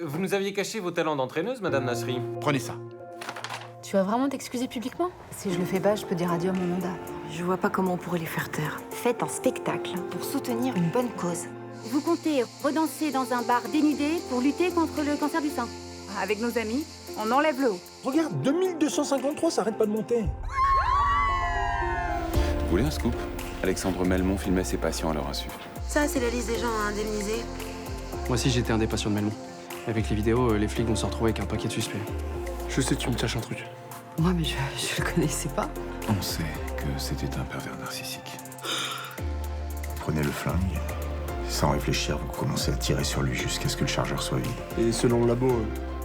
Vous nous aviez caché vos talents d'entraîneuse, Madame Nasri. Prenez ça. Tu vas vraiment t'excuser publiquement? Si je le fais pas, je peux dire adieu à mon mandat. Je vois pas comment on pourrait les faire taire. Faites un spectacle pour soutenir une bonne cause. Vous comptez redanser dans un bar dénudé pour lutter contre le cancer du sein. Avec nos amis, on enlève le haut. Regarde, 2253, ça arrête pas de monter. Vous voulez un scoop? Alexandre Melmont filmait ses patients à leur insu. Ça, c'est la liste des gens à indemniser. Moi aussi, j'étais un des patients de Melmont. Avec les vidéos, les flics vont se retrouver avec un paquet de suspects. Je sais, tu me caches un truc. Moi, mais je le connaissais pas. On sait que c'était un pervers narcissique. Prenez le flingue. Sans réfléchir, vous commencez à tirer sur lui jusqu'à ce que le chargeur soit vide. Et selon le labo,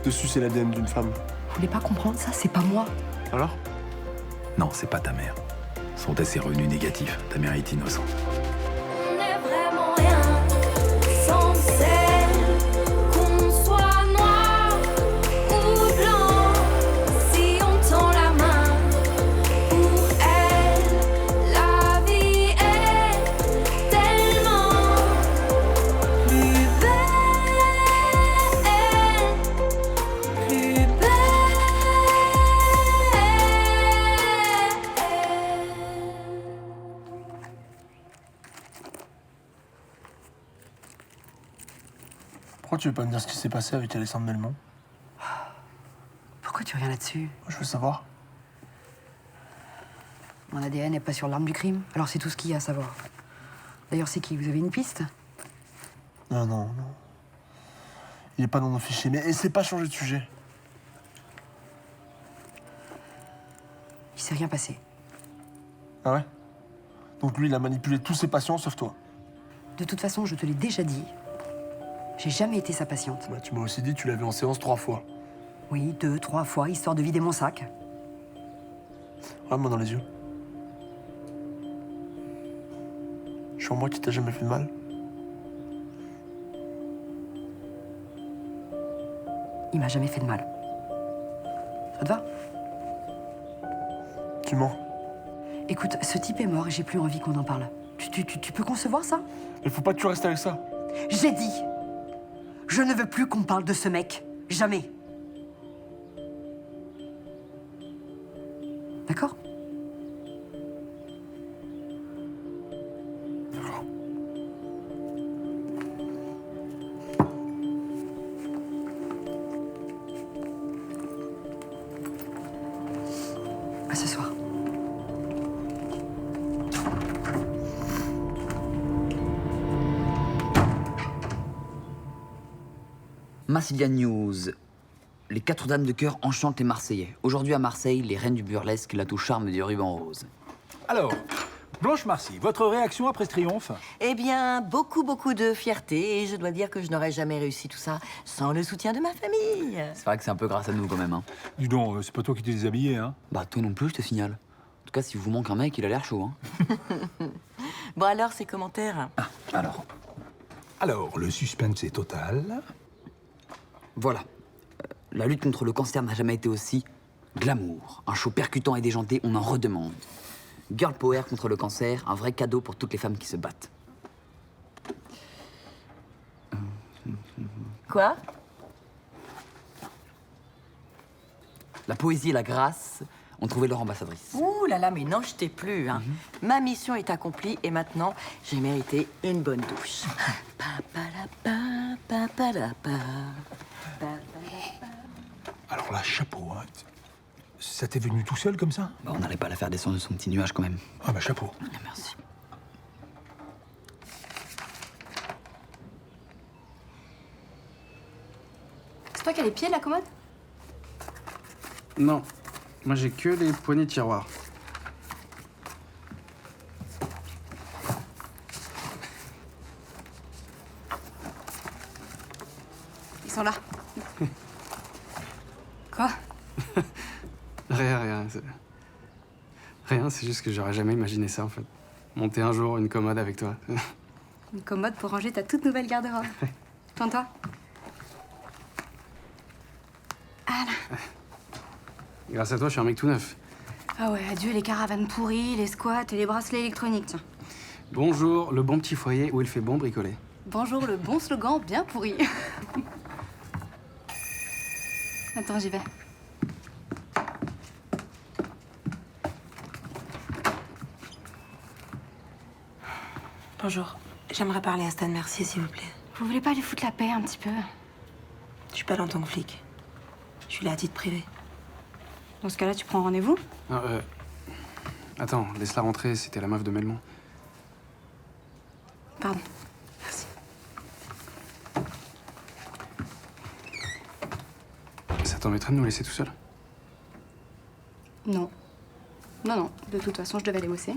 dessus, c'est l'ADN d'une femme. Vous voulez pas comprendre ça? C'est pas moi. Alors? Non, c'est pas ta mère. Son test est revenu négatif. Ta mère est innocente. On n'est vraiment rien sans celle qu'on soit noir ou blanc. Si on tend la main pour elle, la vie est tellement plus belle, plus belle. Pourquoi tu veux pas me dire ce qui s'est passé avec Alexandre Melmont? Pourquoi tu reviens là-dessus? Je veux savoir. Mon ADN n'est pas sur l'arme du crime, alors c'est tout ce qu'il y a à savoir. D'ailleurs, c'est qui? Vous avez une piste? Non. Il est pas dans nos fichiers, mais essaie pas de changer de sujet. Il s'est rien passé. Ah ouais? Donc lui, il a manipulé tous ses patients, sauf toi. De toute façon, je te l'ai déjà dit. J'ai jamais été sa patiente. Bah, tu m'as aussi dit que tu l'as vu en séance 3 fois. Oui, 2, 3 fois, histoire de vider mon sac. Regarde-moi dans les yeux. Jure-moi qu'il t'a jamais fait de mal. Il m'a jamais fait de mal. Ça te va? Tu mens. Écoute, ce type est mort et j'ai plus envie qu'on en parle. Tu peux concevoir ça? Il faut pas que tu restes avec ça. J'ai dit! Je ne veux plus qu'on parle de ce mec. Jamais. D'accord? D'accord. À ce soir. Massilia News. Les 4 dames de cœur enchantent les Marseillais. Aujourd'hui à Marseille, les reines du burlesque, la touche charme du ruban rose. Alors, Blanche Marcy, votre réaction après ce triomphe? Eh bien, beaucoup de fierté, et je dois dire que je n'aurais jamais réussi tout ça sans le soutien de ma famille. C'est vrai que c'est un peu grâce à nous quand même, hein. Dis donc, c'est pas toi qui t'es déshabillé, hein? Bah toi non plus, je te signale. En tout cas, si vous manque un mec, il a l'air chaud, hein. Bon alors, ces commentaires? Alors, le suspense est total. Voilà. La lutte contre le cancer n'a jamais été aussi glamour. Un show percutant et déjanté, on en redemande. Girl power contre le cancer, un vrai cadeau pour toutes les femmes qui se battent. Quoi? La poésie et la grâce ont trouvé leur ambassadrice. Ouh là là, mais n'en jetez plus, hein. Ma mission est accomplie et maintenant, j'ai mérité une bonne douche. Alors là, chapeau, hein. Ça t'est venu tout seul comme ça? Bah, on n'allait pas la faire descendre de son petit nuage quand même. Ah bah chapeau. Ah, merci. C'est toi qui as les pieds de la commode? Non. Moi, j'ai que les poignées de tiroir. Ils sont là. Quoi? Rien. Rien, c'est juste que j'aurais jamais imaginé ça, en fait. Monter un jour une commode avec toi. Une commode pour ranger ta toute nouvelle garde-robe. Tourne-toi. Ah là. Grâce à toi, je suis un mec tout neuf. Ah ouais, adieu les caravanes pourries, les squats et les bracelets électroniques, tiens. Bonjour, le bon petit foyer où il fait bon bricoler. Bonjour, le bon slogan bien pourri. Attends, j'y vais. Bonjour. J'aimerais parler à Stan Mercier, s'il vous plaît. Vous voulez pas lui foutre la paix un petit peu? Je suis pas là en tant que flic. Je suis là à titre privé. Dans ce cas-là, tu prends rendez-vous? Non, attends, laisse-la rentrer, c'était la meuf de Melmont. Pardon. Merci. Ça t'embêterait de nous laisser tout seuls? Non. Non, non. De toute façon, je devais aller bosser.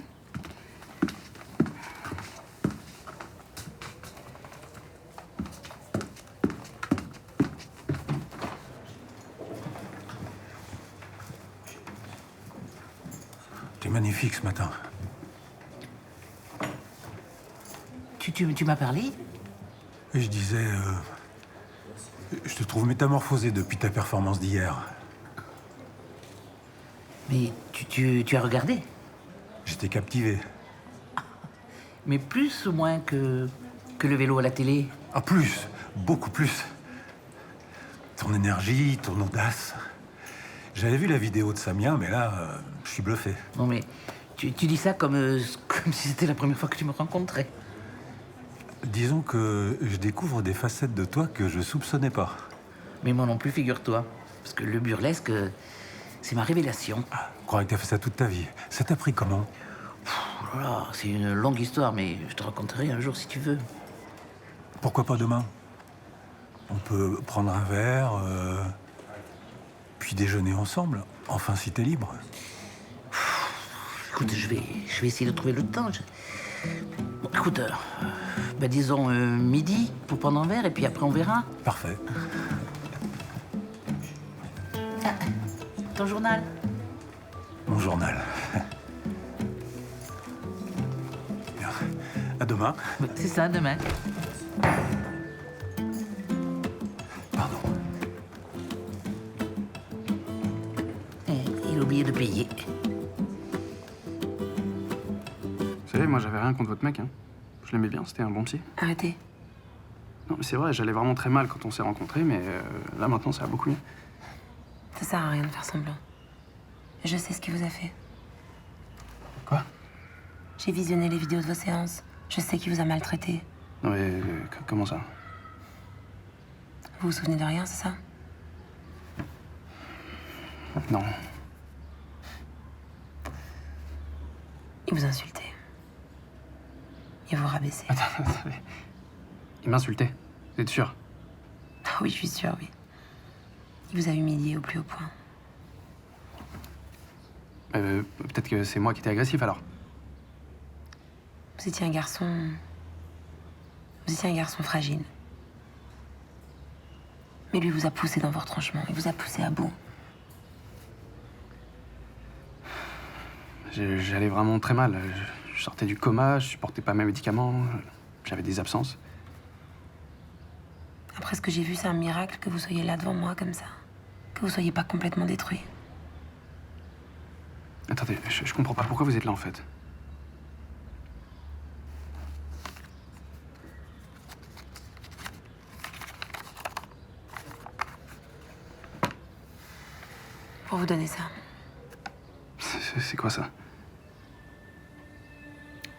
T'es magnifique ce matin. Tu m'as parlé? Et je disais, je te trouve métamorphosé depuis ta performance d'hier. Mais tu as regardé? J'étais captivé. Mais plus ou moins que le vélo à la télé? Ah, plus, beaucoup plus. Ton énergie, ton audace. J'avais vu la vidéo de Samia, mais là, je suis bluffé. Non mais, tu dis ça comme si c'était la première fois que tu me rencontrais. Disons que je découvre des facettes de toi que je soupçonnais pas. Mais moi non plus, figure-toi. Parce que le burlesque, c'est ma révélation. Je croyais que t'as fait ça toute ta vie. Ça t'a pris comment? Oh là là, c'est une longue histoire, mais je te raconterai un jour si tu veux. Pourquoi pas demain? On peut prendre un verre, puis déjeuner ensemble. Enfin, si t'es libre. Écoute, je vais essayer de trouver le temps. Bon, écoute, disons midi pour prendre un verre et puis après on verra. Parfait. Ah, ton journal? Mon journal. Bien. À demain. C'est ça, demain. Pardon. Il a oublié de payer. Vous savez, moi j'avais rien contre votre mec, hein. Je l'aimais bien, c'était un bon psy. Arrêtez. Non, mais c'est vrai, j'allais vraiment très mal quand on s'est rencontrés, mais là maintenant ça va beaucoup mieux. Ça sert à rien de faire semblant. Je sais ce qu'il vous a fait. Quoi? J'ai visionné les vidéos de vos séances. Je sais qu'il vous a maltraité. Non mais comment ça? Vous vous souvenez de rien, c'est ça? Non. Il vous insultait. Il vous rabaissait. Attendez. Il m'insultait. Vous êtes sûr? Ah oui, je suis sûre, oui. Il vous a humilié au plus haut point. Peut-être que c'est moi qui étais agressif alors. Vous étiez un garçon... Vous étiez un garçon fragile. Mais lui vous a poussé dans vos retranchements. Il vous a poussé à bout. J'allais vraiment très mal. Je sortais du coma, je supportais pas mes médicaments, j'avais des absences. Après ce que j'ai vu, c'est un miracle que vous soyez là devant moi comme ça. Que vous soyez pas complètement détruit. Attendez, je comprends pas. Pourquoi vous êtes là en fait? Pour vous donner ça. C'est quoi ça?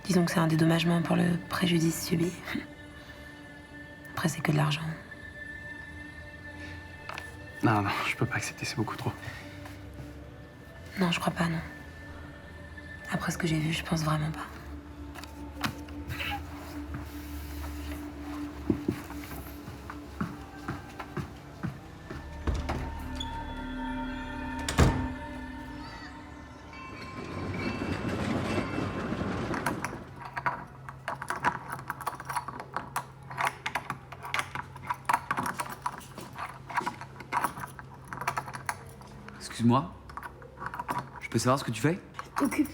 Disons que c'est un dédommagement pour le préjudice subi. Après, c'est que de l'argent. Non, je peux pas accepter, c'est beaucoup trop. Non, je crois pas, non. Après ce que j'ai vu, je pense vraiment pas. Excuse-moi. Je peux savoir ce que tu fais? T'occupe.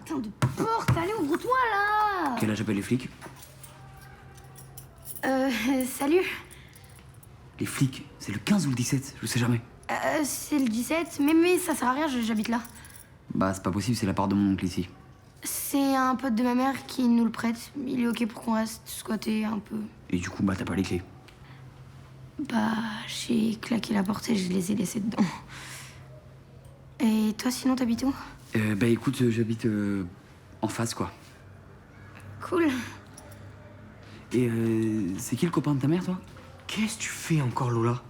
Putain de porte, allez, ouvre-toi là! Quel âge appelle les flics? Salut. Les flics, c'est le 15 ou le 17, je sais jamais. C'est le 17, mais ça sert à rien, j'habite là. Bah, c'est pas possible, c'est la part de mon oncle ici. C'est un pote de ma mère qui nous le prête. Il est ok pour qu'on reste squatter un peu. Et du coup, bah, t'as pas les clés. Bah, j'ai claqué la porte et je les ai laissés dedans. Et toi, sinon, t'habites où? Bah écoute, j'habite en face, quoi. Cool. Et c'est qui le copain de ta mère, toi? Qu'est-ce que tu fais encore, Lola?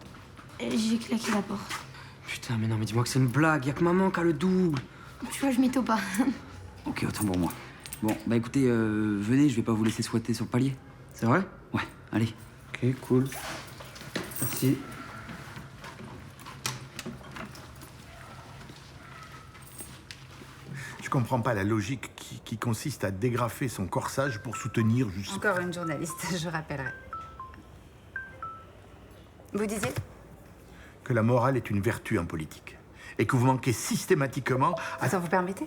J'ai claqué la porte. Putain, mais non, mais dis-moi que c'est une blague. Y'a que maman qui a le double. Tu vois, je mytho pas. Ok, autant pour moi. Bon, bah écoutez, venez, je vais pas vous laisser squatter sur le palier. C'est vrai? Ouais, allez. Ok, cool. Merci. Je comprends pas la logique qui consiste à dégrafer son corsage pour soutenir juste... Encore une journaliste, je rappellerai. Vous disiez? Que la morale est une vertu en politique. Et que vous manquez systématiquement à... Ça vous permettez?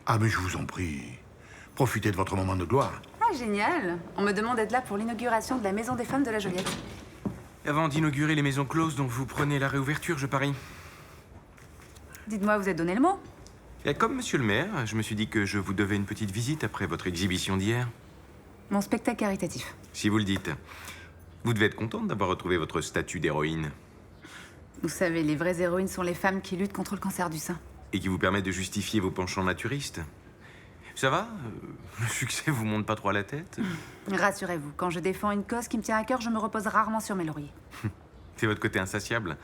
Ah, mais je vous en prie. Profitez de votre moment de gloire. Ah, génial. On me demande d'être là pour l'inauguration de la Maison des Femmes de la Joliette. Avant d'inaugurer les maisons closes, donc vous prenez la réouverture, je parie. Dites-moi, vous êtes donné le mot? Et comme monsieur le maire, je me suis dit que je vous devais une petite visite après votre exhibition d'hier. Mon spectacle caritatif. Si vous le dites. Vous devez être contente d'avoir retrouvé votre statut d'héroïne. Vous savez, les vraies héroïnes sont les femmes qui luttent contre le cancer du sein. Et qui vous permettent de justifier vos penchants naturistes. Ça va? Le succès vous monte pas trop à la tête? Rassurez-vous, quand je défends une cause qui me tient à cœur, je me repose rarement sur mes lauriers. C'est votre côté insatiable.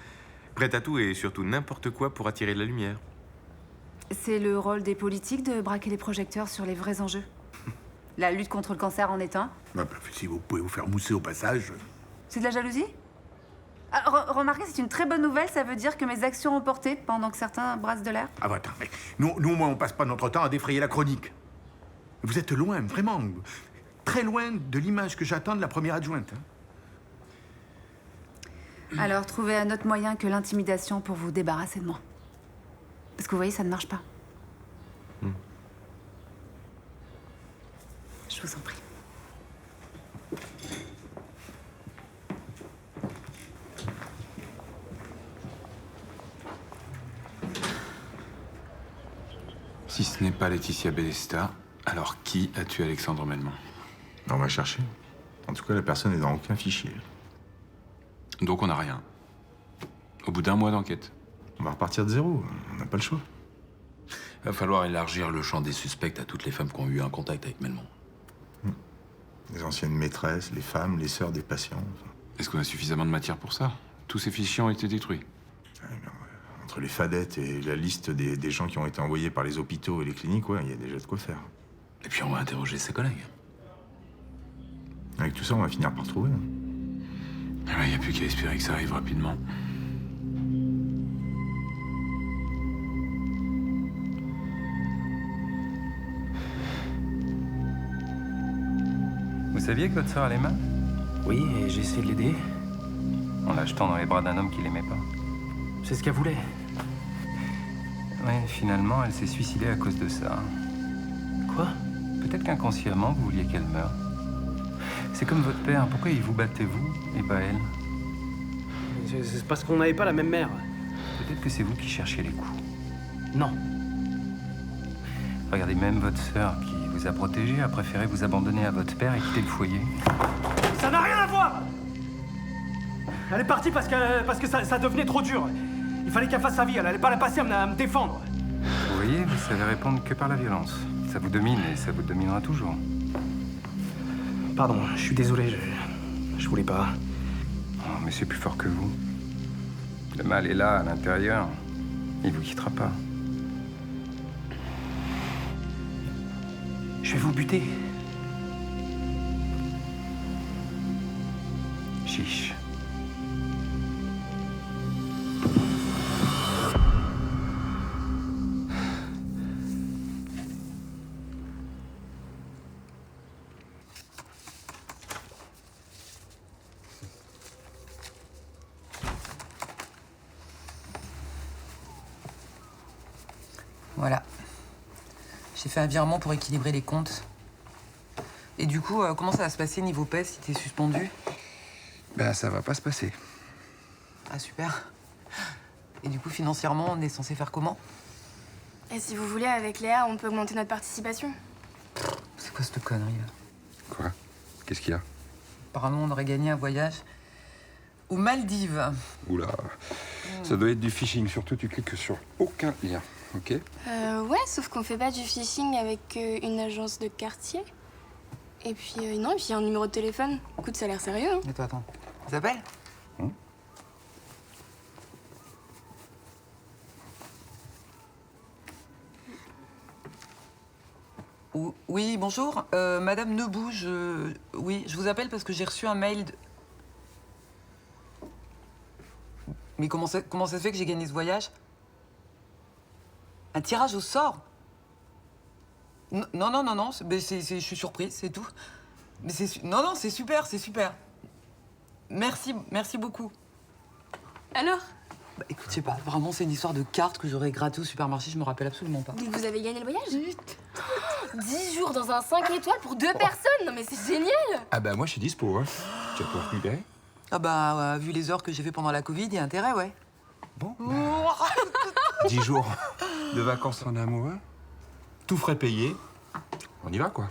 Prête à tout et surtout n'importe quoi pour attirer de la lumière. C'est le rôle des politiques de braquer les projecteurs sur les vrais enjeux. La lutte contre le cancer en est un. Bah, si vous pouvez vous faire mousser au passage... C'est de la jalousie? Remarquez, c'est une très bonne nouvelle, ça veut dire que mes actions ont porté pendant que certains brassent de l'air. Ah bah attends, mais nous au moins on passe pas notre temps à défrayer la chronique. Vous êtes loin, vraiment, très loin de l'image que j'attends de la première adjointe. Alors trouvez un autre moyen que l'intimidation pour vous débarrasser de moi. Parce que vous voyez, ça ne marche pas. Je vous en prie. Si ce n'est pas Laetitia Bellesta, alors qui a tué Alexandre Melmont? On va chercher. En tout cas, la personne n'est dans aucun fichier. Donc on n'a rien. Au bout d'un mois d'enquête. On va repartir de zéro. On n'a pas le choix. Il va falloir élargir le champ des suspects à toutes les femmes qui ont eu un contact avec Melmont. Les anciennes maîtresses, les femmes, les sœurs des patients. Est-ce qu'on a suffisamment de matière pour ça? Tous ces fichiers ont été détruits. Entre les fadettes et la liste des gens qui ont été envoyés par les hôpitaux et les cliniques, ouais, il y a déjà de quoi faire. Et puis on va interroger ses collègues. Avec tout ça, on va finir par trouver. Il n'y a plus qu'à espérer que ça arrive rapidement. Vous saviez que votre sœur allait mal? Oui, et j'ai essayé de l'aider. En l'achetant dans les bras d'un homme qui l'aimait pas. C'est ce qu'elle voulait. Ouais, finalement, elle s'est suicidée à cause de ça. Quoi? Peut-être qu'inconsciemment, vous vouliez qu'elle meure. C'est comme votre père. Pourquoi il vous battait, vous, et pas elle? C'est parce qu'on n'avait pas la même mère. Peut-être que c'est vous qui cherchiez les coups. Non. Regardez, même votre sœur, qui vous a protégé, a préféré vous abandonner à votre père et quitter le foyer. Ça n'a rien à voir! Elle est partie parce que ça devenait trop dur. Il fallait qu'elle fasse sa vie, elle allait pas la passer à me défendre. Vous voyez, vous savez répondre que par la violence. Ça vous domine et ça vous dominera toujours. Pardon, je suis désolé, je voulais pas. Oh, mais c'est plus fort que vous. Le mal est là, à l'intérieur. Il vous quittera pas. Je vais vous buter. Chiche. Voilà. J'ai fait un virement pour équilibrer les comptes. Et du coup, comment ça va se passer niveau PES si t'es suspendu? Ben, ça va pas se passer. Ah, super. Et du coup, financièrement, on est censé faire comment? Et si vous voulez, avec Léa, on peut augmenter notre participation. C'est quoi cette connerie, là? Quoi? Qu'est-ce qu'il y a? Apparemment, on aurait gagné un voyage. aux Maldives. Oula, ça doit être du phishing. Surtout, tu cliques sur aucun lien, ok? Ouais, sauf qu'on fait pas du phishing avec une agence de quartier. Et puis, non, et puis il y a un numéro de téléphone. Écoute, ça a l'air sérieux, hein. Attends. Ça s'appelle? Oui, bonjour. Madame Nebou, oui, je vous appelle parce que j'ai reçu un mail de... Mais comment ça se fait que j'ai gagné ce voyage? Un tirage au sort? Non, je suis surprise, c'est tout. Mais non, c'est super, c'est super. Merci beaucoup. Alors? Bah, écoute, je sais pas, vraiment, c'est une histoire de cartes que j'aurais grattées au supermarché, je me rappelle absolument pas. Donc vous avez gagné le voyage? 10 jours dans un 5 étoiles pour 2 personnes? Non mais c'est génial! Ah bah moi, je suis dispo, hein. Tu vas pouvoir te libérer. Ah bah, vu les heures que j'ai fait pendant la Covid, il y a intérêt, ouais. Bon. 10 jours de vacances en amoureux, tout frais payé. On y va, quoi.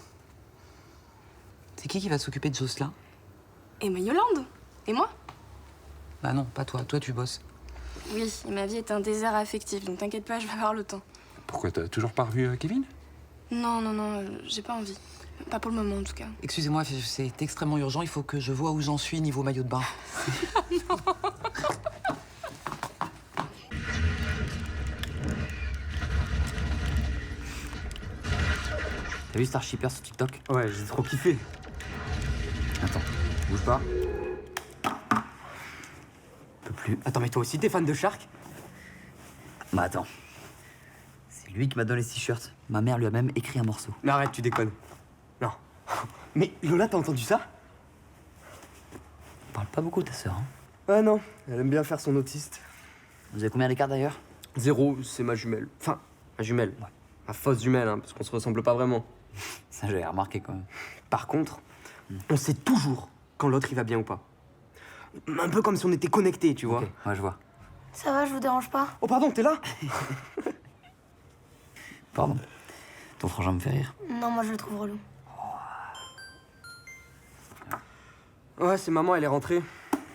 C'est qui va s'occuper de Jocelyn? Et ma Yolande? Et moi? Bah non, pas toi. Toi, tu bosses. Oui, et ma vie est un désert affectif, donc t'inquiète pas, je vais avoir le temps. Pourquoi, t'as toujours pas revu Kevin? Non, j'ai pas envie. Pas pour le moment, en tout cas. Excusez-moi, c'est extrêmement urgent, il faut que je vois où j'en suis niveau maillot de bain. T'as vu Starshipper sur TikTok? Ouais, j'ai trop kiffé. Attends, bouge pas. Peux plus. Attends, mais toi aussi, t'es fan de Shark? Bah attends. C'est lui qui m'a donné ce t-shirt. Ma mère lui a même écrit un morceau. Mais arrête, tu déconnes. Non. Mais Lola, t'as entendu ça? On parle pas beaucoup de ta sœur, hein? Ah non, elle aime bien faire son autiste. Vous avez combien d'écart d'ailleurs? 0, c'est ma jumelle. Enfin, ma jumelle. Ouais. Ma fausse jumelle, hein, parce qu'on se ressemble pas vraiment. Ça, j'avais remarqué quand même. Par contre, on sait toujours quand l'autre il va bien ou pas. Un peu comme si on était connectés, tu vois. Ok, ouais, je vois. Ça va, je vous dérange pas? Oh pardon, t'es là? Pardon. Ton frangin me fait rire. Non, moi je le trouve relou. Ouais, c'est maman, elle est rentrée.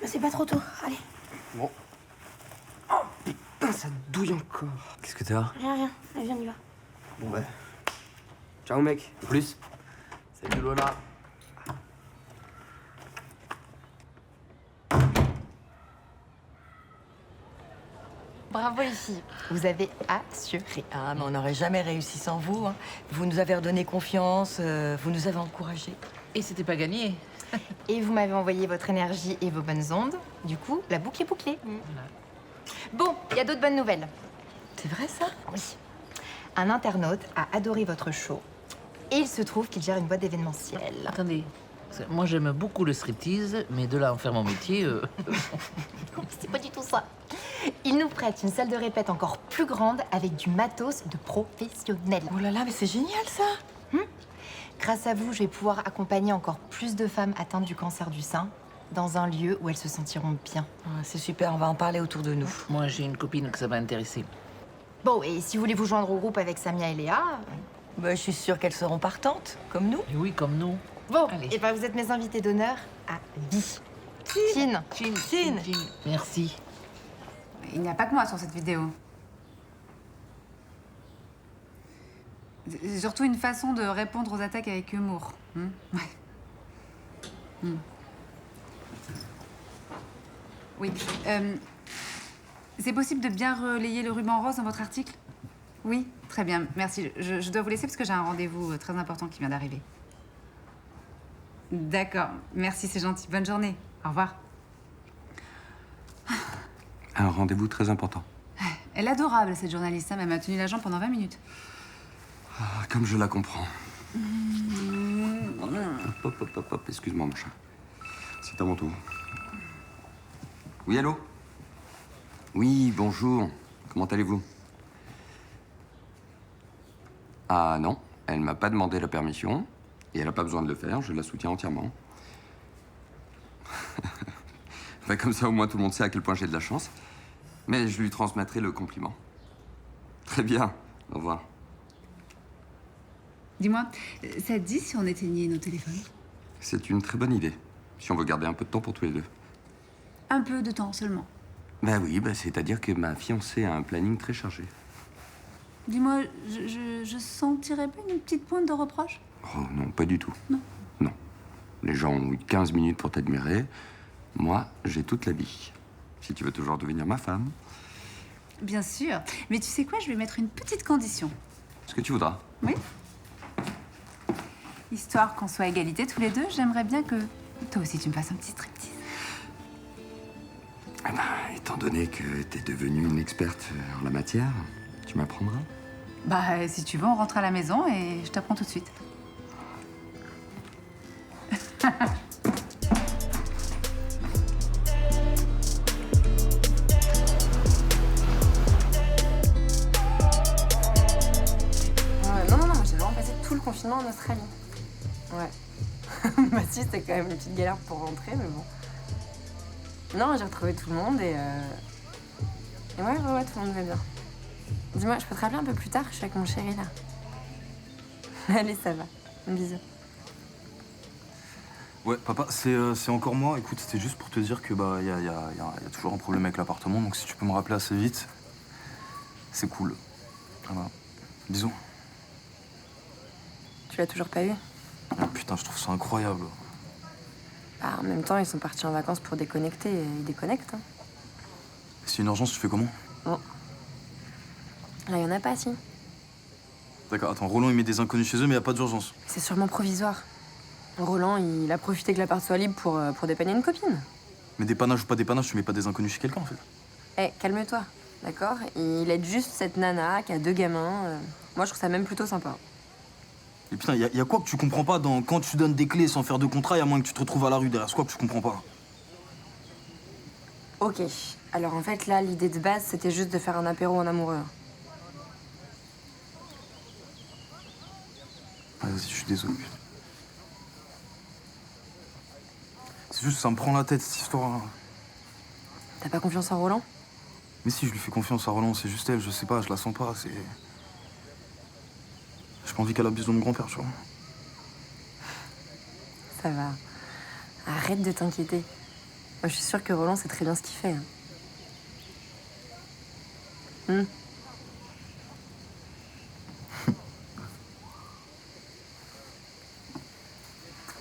Mais c'est pas trop tôt, allez. Bon. Oh putain, ça douille encore. Qu'est-ce que t'as? Rien, allez, viens, on y va. Bon bah. Ciao mec. Plus. Salut Lola. Bravo les filles, vous avez assuré. Ah, mais on n'aurait jamais réussi sans vous, hein. Vous nous avez redonné confiance, vous nous avez encouragés. Et c'était pas gagné. Et vous m'avez envoyé votre énergie et vos bonnes ondes. Du coup, la boucle est bouclée. Bon, il y a d'autres bonnes nouvelles. C'est vrai ça? Oui. Un internaute a adoré votre show. Et il se trouve qu'il gère une boîte d'événementiel. Attendez, moi j'aime beaucoup le striptease, mais de là à en faire mon métier... C'est pas du tout ça. Il nous prête une salle de répète encore plus grande avec du matos de professionnels. Oh là là, mais c'est génial ça! Grâce à vous, je vais pouvoir accompagner encore plus de femmes atteintes du cancer du sein dans un lieu où elles se sentiront bien. C'est super, on va en parler autour de nous. Moi j'ai une copine que ça va intéresser. Bon, et si vous voulez vous joindre au groupe avec Samia et Léa... Bah, je suis sûre qu'elles seront partantes, comme nous. Et oui, comme nous. Bon, allez. Et ben vous êtes mes invités d'honneur à vie. Chin. Merci. Il n'y a pas que moi sur cette vidéo. C'est surtout une façon de répondre aux attaques avec humour. Ouais. Oui. C'est possible de bien relayer le ruban rose dans votre article? Oui, très bien, merci. Je dois vous laisser parce que j'ai un rendez-vous très important qui vient d'arriver. D'accord, merci, c'est gentil. Bonne journée. Au revoir. Un rendez-vous très important. Elle est adorable, cette journaliste. Elle m'a tenu la jambe pendant 20 minutes. Ah, comme je la comprends. Hop, excuse-moi, mon chat. C'est à mon tour. Oui, allô? Oui, bonjour. Comment allez-vous? Ah non, elle m'a pas demandé la permission. Et elle n'a pas besoin de le faire, je la soutiens entièrement. Enfin, comme ça, au moins, tout le monde sait à quel point j'ai de la chance. Mais je lui transmettrai le compliment. Très bien, au revoir. Dis-moi, ça te dit si on éteignait nos téléphones? C'est une très bonne idée, si on veut garder un peu de temps pour tous les deux. Un peu de temps seulement. Bah oui, c'est-à-dire que ma fiancée a un planning très chargé. Dis-moi, je sentirais pas une petite pointe de reproche? Oh non, pas du tout. Non. Non. Les gens ont eu 15 minutes pour t'admirer. Moi, j'ai toute la vie. Si tu veux toujours devenir ma femme. Bien sûr. Mais tu sais quoi, je vais mettre une petite condition. Ce que tu voudras. Oui. Histoire qu'on soit à égalité tous les deux, j'aimerais bien que toi aussi tu me fasses un petit striptease. Eh ben, étant donné que t'es devenue une experte en la matière, tu m'apprendras. Bah, si tu veux, on rentre à la maison et je t'apprends tout de suite. Non, moi j'ai vraiment passé tout le confinement en Australie. Ouais. Bah si, c'était quand même une petite galère pour rentrer, mais bon. Non, j'ai retrouvé tout le monde et ouais, tout le monde va bien. Dis-moi, je peux te rappeler un peu plus tard, je suis avec mon chéri là. Allez, ça va. Un bisou. Ouais, papa, c'est encore moi. Écoute, c'était juste pour te dire que bah y a toujours un problème avec l'appartement, donc si tu peux me rappeler assez vite, c'est cool. Voilà. Bisous. Tu l'as toujours pas eu? Ah, putain, je trouve ça incroyable. Bah, en même temps, ils sont partis en vacances pour déconnecter et ils déconnectent. Hein. Si une urgence, tu fais comment? Bon. Là, y en a pas, si. D'accord, attends, Roland il met des inconnus chez eux, mais y a pas d'urgence. C'est sûrement provisoire. Roland, il a profité que l'appart soit libre pour dépanner une copine. Mais dépannage ou pas dépannage, tu mets pas des inconnus chez quelqu'un en fait. Eh, calme-toi, d'accord? Il aide juste cette nana qui a 2 gamins. Moi, je trouve ça même plutôt sympa. Et putain, y a quoi que tu comprends pas dans quand tu donnes des clés sans faire de contrat, y a moins que tu te retrouves à la rue derrière. C'est quoi que tu comprends pas? Ok, alors en fait, là, l'idée de base, c'était juste de faire un apéro en amoureux. Ah, vas-y, je suis désolé. C'est juste, ça me prend la tête cette histoire. T'as pas confiance en Roland? Mais si, je lui fais confiance à Roland, c'est juste elle, je sais pas, je la sens pas, c'est. J'ai pas envie qu'elle abuse de mon grand-père, tu vois. Ça va. Arrête de t'inquiéter. Moi, je suis sûre que Roland sait très bien ce qu'il fait. Hein.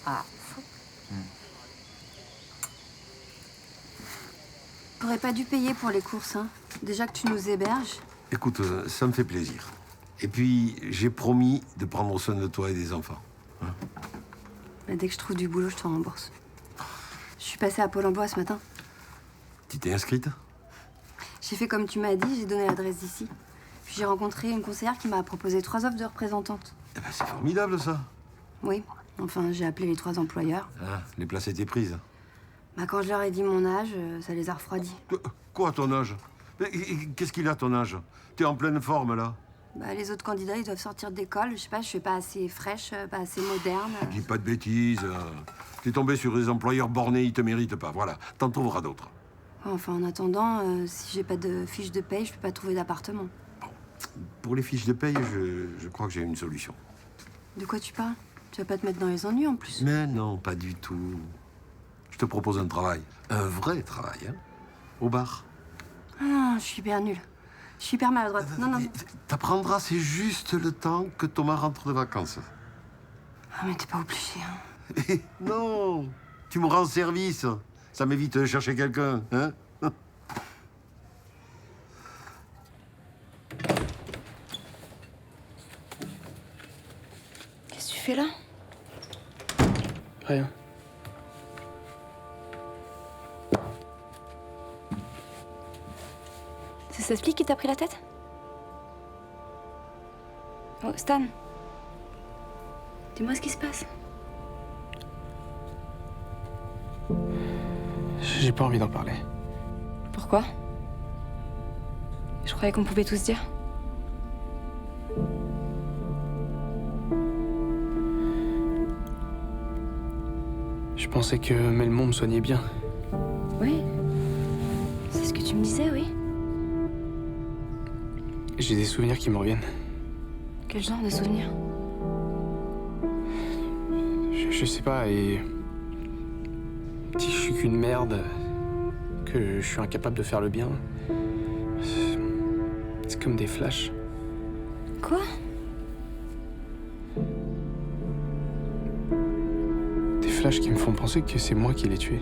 Ah. T'aurais pas dû payer pour les courses, hein. Déjà que tu nous héberges. Écoute, ça me fait plaisir. Et puis, j'ai promis de prendre soin de toi et des enfants. Hein? Bah, dès que je trouve du boulot, je te rembourse. Je suis passée à Pôle emploi ce matin. Tu t'es inscrite? J'ai fait comme tu m'as dit, j'ai donné l'adresse d'ici. Puis j'ai rencontré une conseillère qui m'a proposé 3 offres de représentante. Eh ben, c'est formidable, ça. Oui, enfin, j'ai appelé les 3 employeurs. Ah, les places étaient prises. Bah, quand je leur ai dit mon âge, ça les a refroidis. Quoi, ton âge? Qu'est-ce qu'il a, ton âge? T'es en pleine forme, là. Bah, les autres candidats, ils doivent sortir d'école. Je sais pas, je suis pas assez fraîche, pas assez moderne. Dis pas de bêtises. T'es tombé sur des employeurs bornés, ils te méritent pas. Voilà, t'en trouveras d'autres. Enfin, en attendant, si j'ai pas de fiche de paye, je peux pas trouver d'appartement. Pour les fiches de paye, je crois que j'ai une solution. De quoi tu parles? Tu vas pas te mettre dans les ennuis, en plus. Mais non, pas du tout. Je te propose un travail. Un vrai travail, hein. Au bar. Ah non, je suis hyper nulle. Je suis hyper maladroite. Non, non. T'apprendras, c'est juste le temps que Thomas rentre de vacances. Ah, mais t'es pas obligé, hein. Non, tu me rends service. Ça m'évite de chercher quelqu'un, hein. Qu'est-ce que tu fais là? Rien. C'est cette flic qui t'a pris la tête? Oh, Stan. Dis-moi ce qui se passe. J'ai pas envie d'en parler. Pourquoi? Je croyais qu'on pouvait tous dire. Je pensais que Melmont me soignait bien. Oui. C'est ce que tu me disais, oui. J'ai des souvenirs qui me reviennent. Quel genre de souvenirs? Je sais pas, et... Si je suis qu'une merde, que je suis incapable de faire le bien. C'est comme des flashs. Quoi? Des flashs qui me font penser que c'est moi qui l'ai tué.